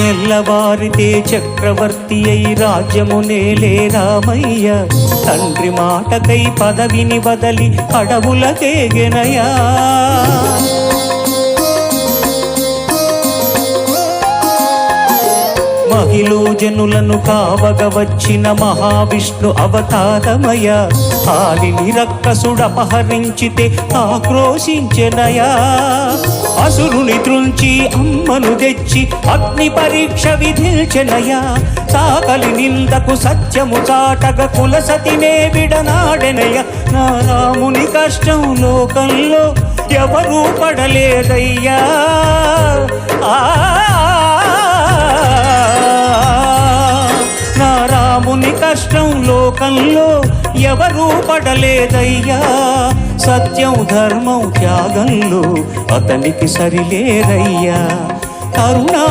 తెల్లవారితే చక్రవర్తి అయి రాజ్యమునేలే రామయ్య. తండ్రి మాటకై పదవిని వదలి అడవులకేగెనయా. మహిళ జనులను కావగ వచ్చిన మహావిష్ణు అవతారమయ. ఆలిని రక్కసుడపహరించితే ఆక్రోశించెనయా. అసురుని త్రుంచి అమ్మను తెచ్చి అగ్ని పరీక్ష విధించెనయా. సాకలి నిందకు సత్యము చాటగ కులసతినే విడనాడెనయ. నా రాముని కష్టం లోకంలో ఎవరూ పడలేదయ్యా. నా రాముని కష్టం లోకంలో ఎవరూ పడలేదయ్యా. సత్యం ధర్మం త్యాగంలో అతనికి సరిలేరయ్యా. కరుణా